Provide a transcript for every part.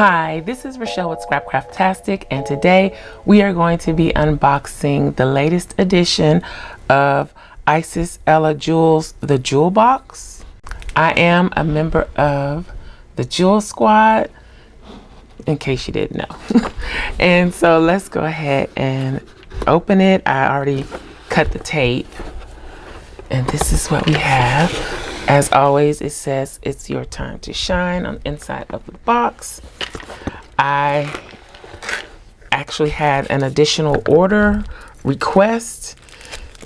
Hi, this is Rachelle with Scrapcraftastic, and today we are going to be unboxing the latest edition of Isis Ella Jewels, the Jewel Box. I am a member of the Jewel Squad, in case you didn't know. And so let's go ahead and open it. I already cut the tape, and this is what we have. As always, it says it's your time to shine on the inside of the box. I actually had an additional order request,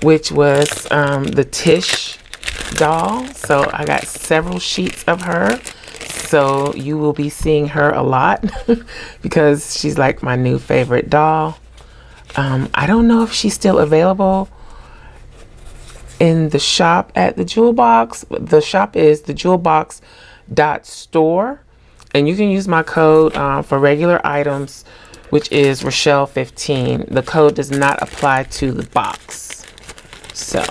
which was the Tish doll. So I got several sheets of her. So you will be seeing her a lot because she's like my new favorite doll. I don't know if she's still available in the shop at the Jewel Box. The shop is thejewelbox.store, and you can use my code for regular items, which is Rachelle 15. The code does not apply to the box, so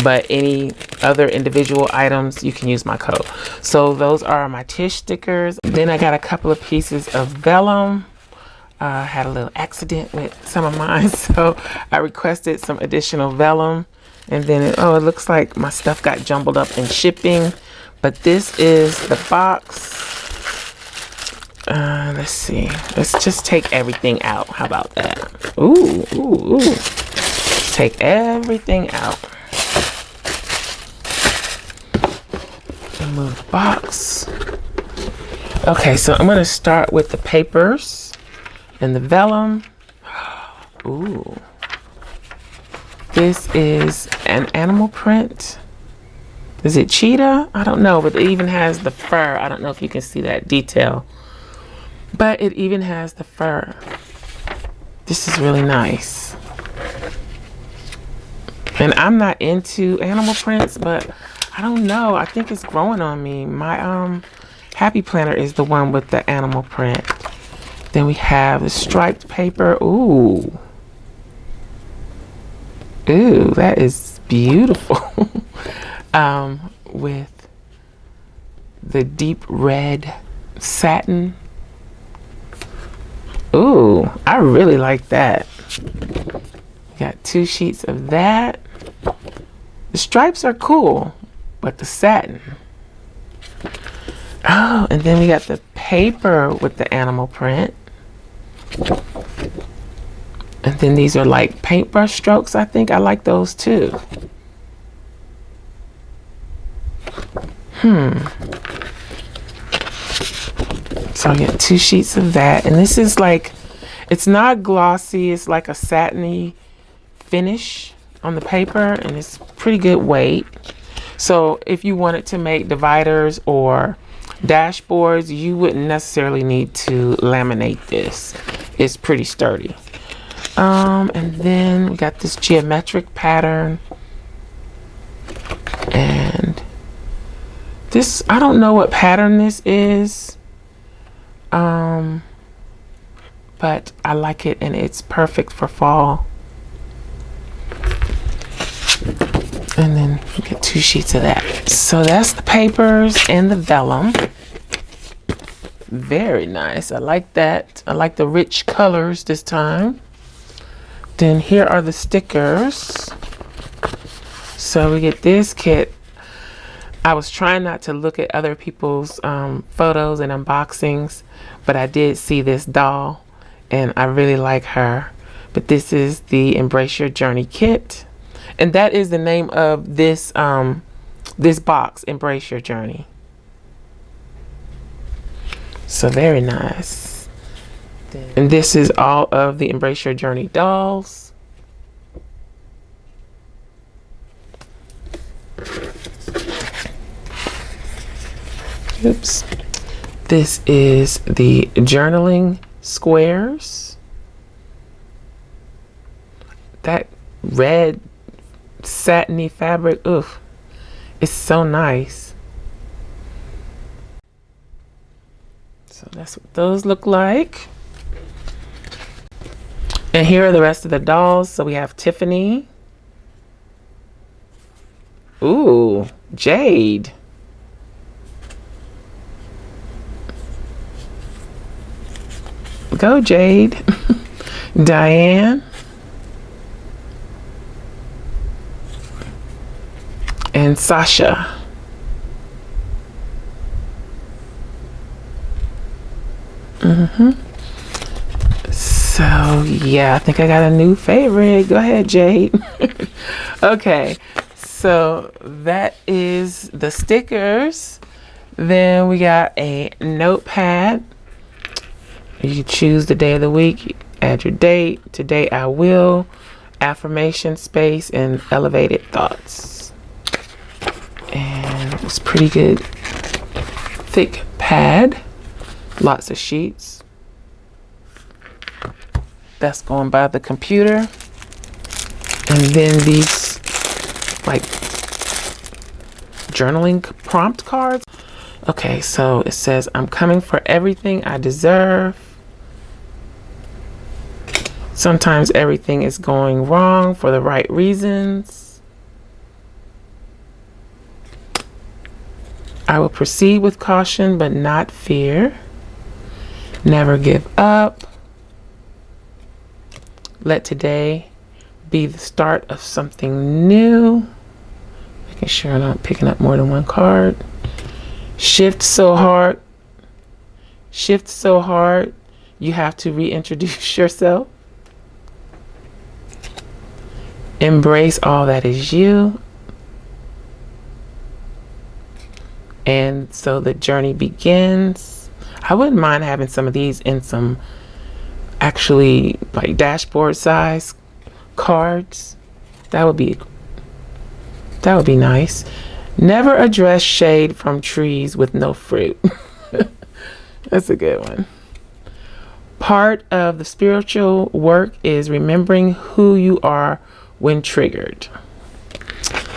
but any other individual items you can use my code. So those are my Tish stickers. Then I got a couple of pieces of vellum. Had a little accident with some of mine, so I requested some additional vellum. And then it looks like my stuff got jumbled up in shipping, but this is the box. Let's see. Let's just take everything out. How about that? Ooh. Take everything out. Remove the box. Okay, so I'm going to start with the papers and the vellum. Ooh. This is an animal print. Is it cheetah? I don't know, but it even has the fur. I don't know if you can see that detail, but it even has the fur. This is really nice. And I'm not into animal prints, but I don't know. I think it's growing on me. My Happy Planner is the one with the animal print. Then we have the striped paper. Ooh, that is beautiful. With the deep red satin. Ooh, I really like that. Got 2 sheets of that. The stripes are cool, but the satin. Oh, and then we got the paper with the animal print. And then these are like paintbrush strokes, I think. I like those too. So I get 2 sheets of that. And this is like, it's not glossy. It's like a satiny finish on the paper, and it's pretty good weight. So if you wanted to make dividers or dashboards, you wouldn't necessarily need to laminate this. It's pretty sturdy. And then we got this geometric pattern, and this, I don't know what pattern this is, but I like it, and it's perfect for fall. And then we get 2 sheets of that. So that's the papers and the vellum. Very nice. I like that. I like the rich colors this time. Then here are the stickers. So we get this kit. I was trying not to look at other people's photos and unboxings, but I did see this doll, and I really like her. But this is the Embrace Your Journey kit, and that is the name of this this box, Embrace Your Journey. So very nice. And this is all of the Embrace Your Journey dolls. Oops. This is the journaling squares. That red satiny fabric, oof, it's so nice. So that's what those look like. And here are the rest of the dolls. So we have Tiffany. Ooh, Jade. Go, Jade. Diane. And Sasha. So yeah, I think I got a new favorite. Go ahead, Jade. Okay, so that is the stickers. Then we got a notepad. You choose the day of the week, add your date. Today I will, affirmation space, and elevated thoughts. And it's pretty good thick pad, lots of sheets. That's going by the computer. And then these like journaling prompt cards. Okay, so it says, I'm coming for everything I deserve. Sometimes everything is going wrong for the right reasons. I will proceed with caution, but not fear. Never give up. Let today be the start of something new. Making sure I'm not picking up more than one card. Shift so hard. Shift so hard, you have to reintroduce yourself. Embrace all that is you. And so the journey begins. I wouldn't mind having some of these in some actually like dashboard size cards. That would be nice. Never address shade from trees with no fruit. That's a good one. Part of the spiritual work is remembering who you are when triggered.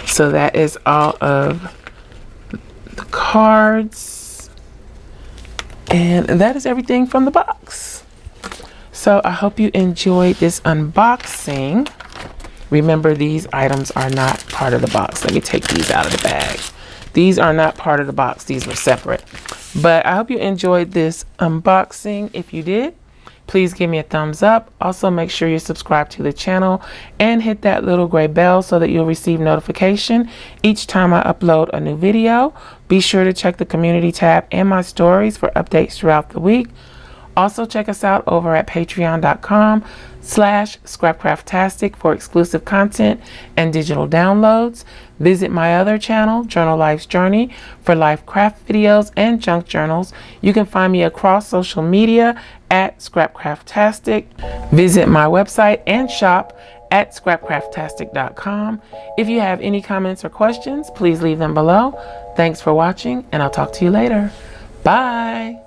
So that is all of the cards. And that is everything from the box. So I hope you enjoyed this unboxing. Remember, these items are not part of the box. Let me take these out of the bag. These are not part of the box. These were separate. But I hope you enjoyed this unboxing. If you did, please give me a thumbs up. Also, make sure you subscribe to the channel and hit that little gray bell so that you'll receive notification each time I upload a new video. Be sure to check the community tab and my stories for updates throughout the week. Also, check us out over at patreon.com/Scrapcraftastic for exclusive content and digital downloads. Visit my other channel, Journal Life's Journey, for life craft videos and junk journals. You can find me across social media at Scrapcraftastic. Visit my website and shop at Scrapcraftastic.com. If you have any comments or questions, please leave them below. Thanks for watching, and I'll talk to you later. Bye.